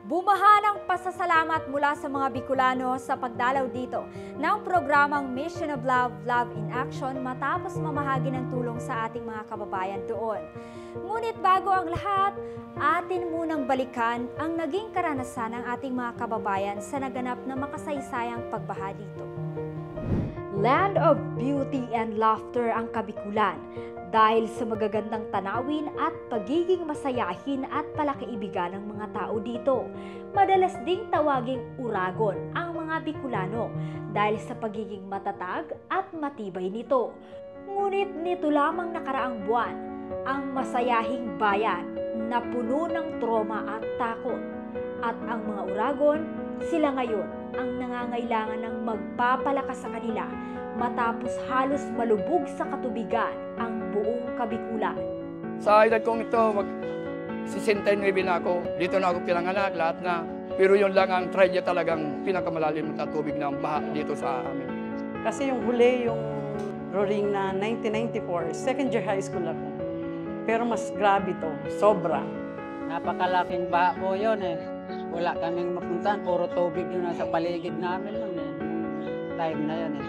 Bumaha ng pasasalamat mula sa mga Bicolano sa pagdalaw dito ng programang Mission of Love, Love in Action matapos mamahagi ng tulong sa ating mga kababayan doon. Ngunit bago ang lahat, atin munang balikan ang naging karanasan ng ating mga kababayan sa naganap na makasaysayang pagbaha dito. Land of beauty and laughter ang Kabikulan dahil sa magagandang tanawin at pagiging masayahin at palakaibigan ng mga tao dito. Madalas ding tawaging uragon ang mga Bicolano dahil sa pagiging matatag at matibay nito. Ngunit nito lamang nakaraang buwan, ang masayahing bayan na puno ng trauma at takot. At ang mga uragon, sila ngayon ang nangangailangan ng magpapalakas sa kanila matapos halos malubog sa katubigan ang buong Kabikulan. Sa edad kong ito, mag-69 na ako. Dito na ako pinanganak, lahat na. Pero yun lang ang tragedya talagang pinakamalalim na tubig ng baha dito sa amin. Kasi yung huli, yung rolling na 1994, second year high school ako. Pero mas grabe to, sobra. Napakalaking baha po yun eh. Wala kaming mapuntahan, puro tubig yun sa paligid namin nun eh. Time na yun eh.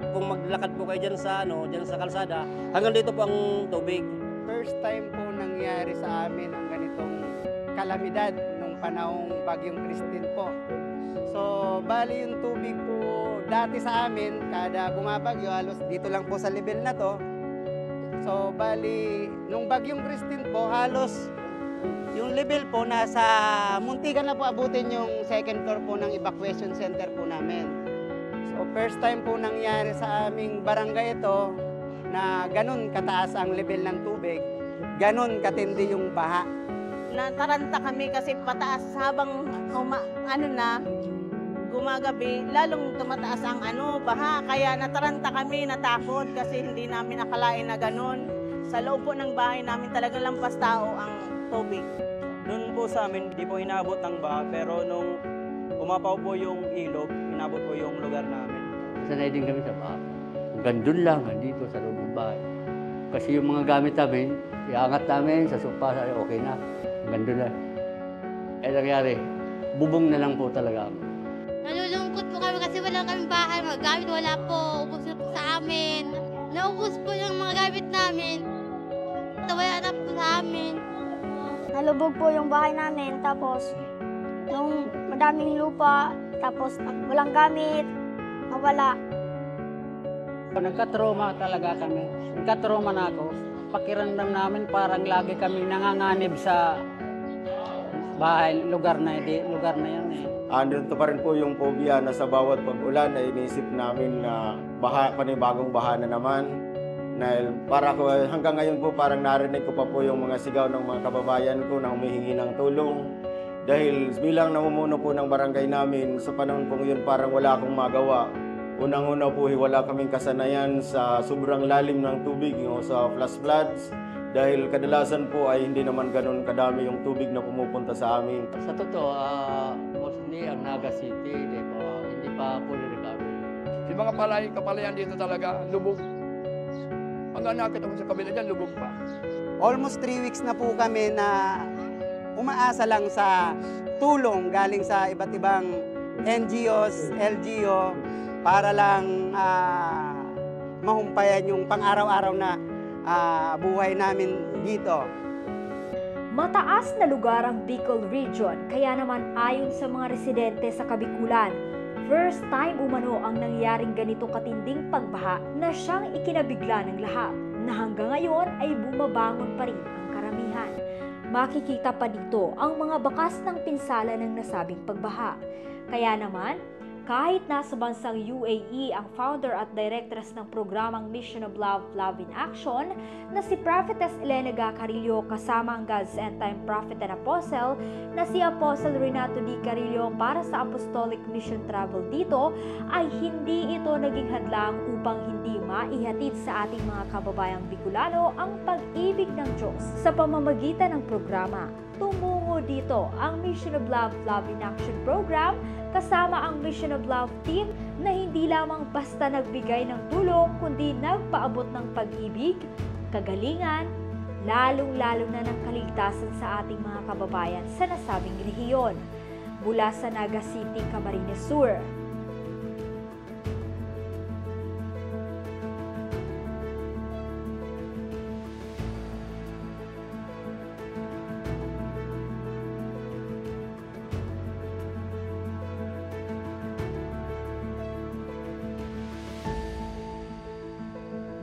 Kung maglakad po kayo dyan sa kalsada, hanggang dito po ang tubig. First time po nangyari sa amin ang ganitong kalamidad nung panahong Bagyong Christine po. So, bali yung tubig po dati sa amin, kada bumabagyo, halos dito lang po sa level na to. So, bali, nung Bagyong Christine po, halos yung level po nasa muntikan na po abutin yung second floor po ng evacuation center po namin. So, first time po nangyari sa aming barangay ito na ganun kataas ang level ng tubig, ganun katindi yung baha. Nataranta kami kasi pataas habang gumagabi, lalong tumataas ang baha. Kaya nataranta kami, natakot kasi hindi namin nakalain na ganun. Sa loob po ng bahay namin talagang lampas tao ang tubig. Noon po sa amin, di po inabot ng baha, pero nung umapaw po yung ilog, inabot po yung lugar namin. Sanay din kami sa baha. Hanggang doon lang, dito sa loob ng bahay. Kasi yung mga gamit namin, iangat namin sa sopa, okay na. Hanggang doon lang. Eh nangyari, bubong na lang po talaga. Nalulungkot po kami kasi wala kaming bahay, mga gamit wala po, ubos na po sa amin. Naubos po yung mga gamit namin, wala na po sa amin. Nalubog po yung bahay namin, tapos nung madaming lupa, tapos walang gamit, nawala. Nagka-trauma talaga kami. Nagka-trauma na ako. Pakiramdam namin parang lagi kami nanganganib sa bahay, lugar na yan eh. Andito pa rin po yung phobia na sa bawat pag-ulan ay iniisip namin na panibagong baha na naman. Para ko, hanggang ngayon po parang narinig ko pa po yung mga sigaw ng mga kababayan ko na humihingi ng tulong. Dahil bilang namumuno po ng barangay namin, sa panahon pong yun parang wala akong magawa. Unang-una po wala kaming kasanayan sa sobrang lalim ng tubig, sa flash floods. Dahil kadalasan po ay hindi naman ganun kadami yung tubig na pumupunta sa amin. Sa totoo, mostly ang Naga City, hindi pa fully recovered. Yung mga kapalayan dito talaga, lubog. Hanggang nakita ko sa kabila dyan, lubog pa. Almost 3 weeks na po kami na umaasa lang sa tulong galing sa iba't ibang NGOs, LGO, para lang mahumpayan yung pang-araw-araw na buhay namin dito. Mataas na lugar ang Bicol Region, kaya naman ayon sa mga residente sa Kabikulan, first time umano ang nangyaring ganito katinding pagbaha na siyang ikinabigla ng lahat, na hanggang ngayon ay bumabangon pa rin ang karamihan. Makikita pa dito ang mga bakas ng pinsala ng nasabing pagbaha. Kaya naman, Kahit nasa bansang UAE ang founder at directress ng programang Mission of Love, Love in Action na si Prophetess Elena Ga Carillo kasama ang God's End Time Prophet and Apostle na si Apostle Renato D. Carillo para sa Apostolic Mission Travel dito, ay hindi ito naging hadlang upang hindi maihatid sa ating mga kababayang Bicolano ang pag-ibig ng Diyos. Sa pamamagitan ng programa, tumungo dito ang Mission of Love, Love in Action program kasama ang Mission of Love team na hindi lamang basta nagbigay ng tulong kundi nagpaabot ng pag-ibig, kagalingan, lalong-lalo na ng kaligtasan sa ating mga kababayan sa nasabing rehiyon. Mula sa Naga City, Camarines Sur.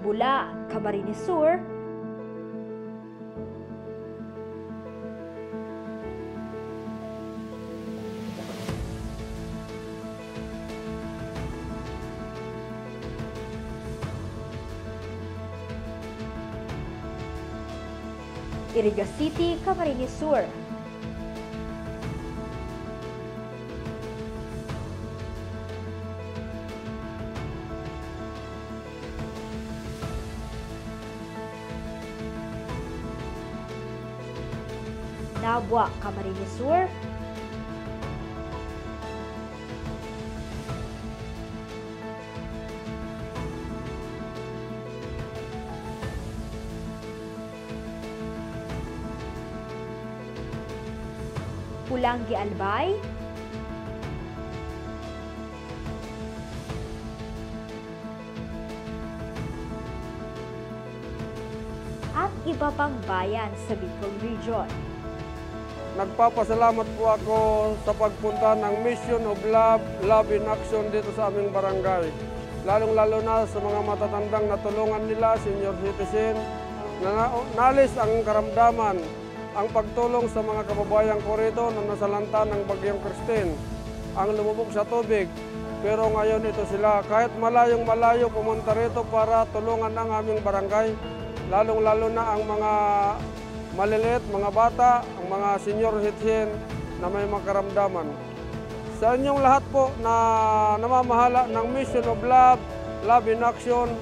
Bula, Camarines Sur, Iriga City, Camarines Sur. Nabwa, Camarines Sur. Pulangi, Albay. At iba pang bayan sa Bicol Region. Nagpapasalamat po ako sa pagpunta ng Mission of Love, Love in Action dito sa aming barangay. Lalong-lalo na sa mga matatandang natulungan nila, senior citizen, na nalis ang karamdaman, ang pagtulong sa mga kababayan ko rito na nasalanta ng Bagyong Christine, ang lumubog sa tubig. Pero ngayon ito sila, kahit malayong malayo pumunta rito para tulungan ang aming barangay, lalong-lalo na ang mga maliliit, mga bata, ang mga senior citizen na may makaramdaman. Sa inyong lahat po na namamahala ng Mission of Love, Love in Action,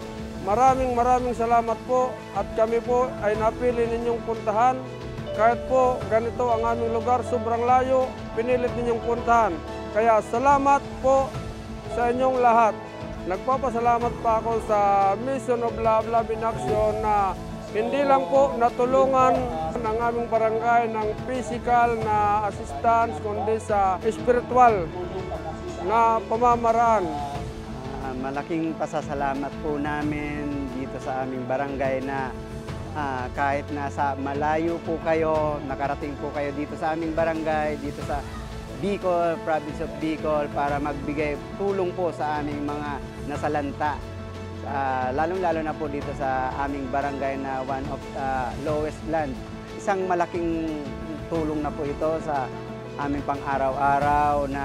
maraming salamat po at kami po ay napili ninyong puntahan. Kahit po ganito ang aming lugar, sobrang layo, pinilit ninyong puntahan. Kaya salamat po sa inyong lahat. Nagpapasalamat pa ako sa Mission of Love, Love in Action na hindi lang po natulungan ng aming barangay ng physical na assistance, kundi sa spiritual na pamamaraan. Malaking pasasalamat po namin dito sa aming barangay na kahit nasa malayo po kayo, nakarating po kayo dito sa aming barangay, dito sa Bicol, Province of Bicol, para magbigay tulong po sa aming mga nasalanta. Lalong-lalo na po dito sa aming barangay na one of the lowest land. Isang malaking tulong na po ito sa aming pang-araw-araw na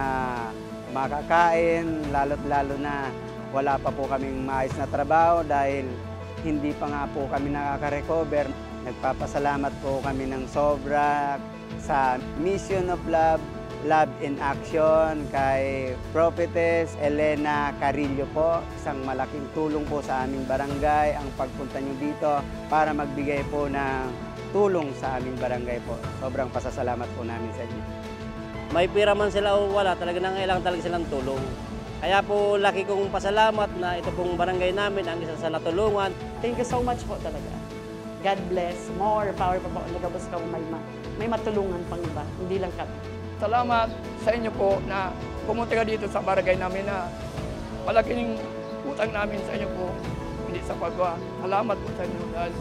makakain, lalo't-lalo na wala pa po kaming maayos na trabaho dahil hindi pa nga po kami nakaka-recover. Nagpapasalamat po kami ng sobra sa Mission of Love, Love in Action kay Prophetess Elena Carillo po. Isang malaking tulong po sa aming barangay ang pagpunta nyo dito para magbigay po ng tulong sa aming barangay po. Sobrang pasasalamat po namin sa inyo. May pira man sila o wala, talaga nangailangan talaga silang tulong. Kaya po laki kong pasalamat na ito pong barangay namin ang isa sa natulungan. Thank you so much po talaga. God bless. More power pa po. Nagabos ka may matulungan pang iba. Hindi lang kami. Salamat sa inyo po na pumunta ka dito sa barangay namin na malaking utang namin sa inyo po. Hindi sa pagwa. Salamat po sa inyo dahil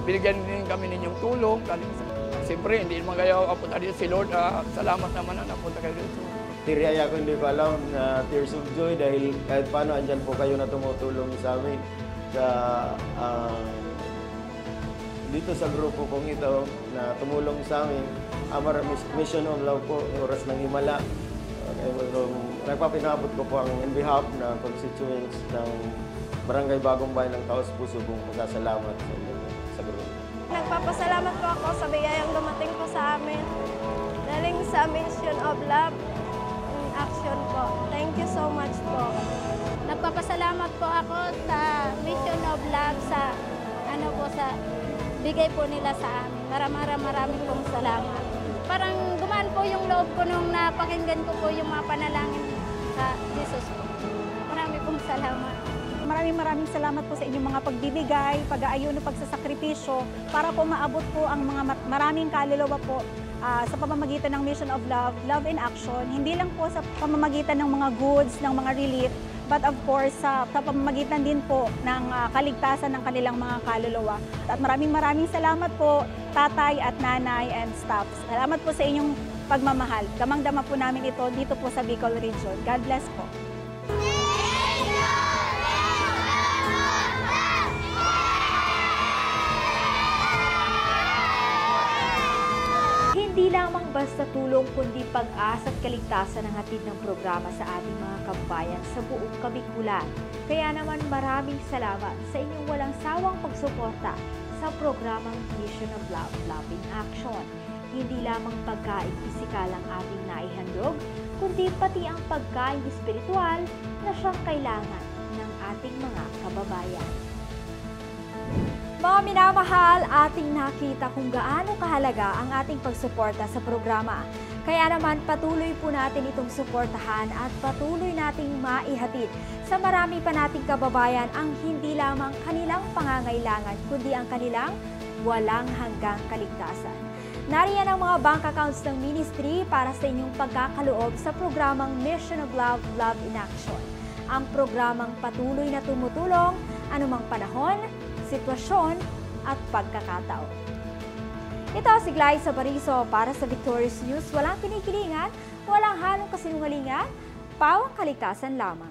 binigyan din kami ninyong tulong. Siyempre, hindi naman kayo kapunta dito si Lord. Salamat naman na napunta kayo dito. Tiriaya ko hindi ko alam na tears of joy dahil kahit paano andyan po kayo na tumutulong sa amin sa dito sa grupo kong ito na tumulong sa amin. Mission of Love po, Oras ng Himala, nagpapinabot ko po ang in behalf ng constituents ng Barangay Bagong Bayan ng Taos Puso kong magkasalamat sa inyo sa grupo. Nagpapasalamat po ako sa biyayang dumating po sa amin. Galing sa Mission of Love in Action po. Thank you so much po. Nagpapasalamat po ako sa Mission of Love sa sa bigay po nila sa amin. Maraming pong salamat. Parang gumaan po yung loob ko nung napakinggan ko po yung mga panalangin sa Jesus po. Maraming pong salamat. Maraming salamat po sa inyong mga pagbibigay, pag-aayuno, pagsasakripisyo para po maabot po ang mga maraming kaluluwa po sa pamamagitan ng Mission of Love, Love in Action. Hindi lang po sa pamamagitan ng mga goods, ng mga relief, but of course sa pamamagitan din po ng kaligtasan ng kanilang mga kaluluwa. At maraming salamat po tatay at nanay and staff. Salamat po sa inyong pagmamahal. Damang-dama po namin ito dito po sa Bicol Region. God bless po. Hindi lamang basta tulong kundi pag-asa at kaligtasan ang hatid ng programa sa ating mga kababayan sa buong Kabikulan. Kaya naman maraming salamat sa inyong walang sawang pagsuporta sa programang Mission of Love, Love in Action. Hindi lamang pagkain pisikal ang ating naihandog, kundi pati ang pagkain espiritual na siyang kailangan ng ating mga kababayan. Mga minamahal, ating nakita kung gaano kahalaga ang ating pagsuporta sa programa. Kaya naman patuloy po natin itong suportahan at patuloy nating maihatid sa marami pa nating kababayan ang hindi lamang kanilang pangangailangan, kundi ang kanilang walang hanggang kaligtasan. Nariyan ang mga bank accounts ng ministry para sa inyong pagkakaloob sa programang Mission of Love, Love in Action. Ang programang patuloy na tumutulong anumang panahon, sitwasyon at pagkakataon. Ito si Glyza Bariso para sa Victorious News. Walang kinikilingan, walang halong kasinungalingan, pawang kaligtasan lamang.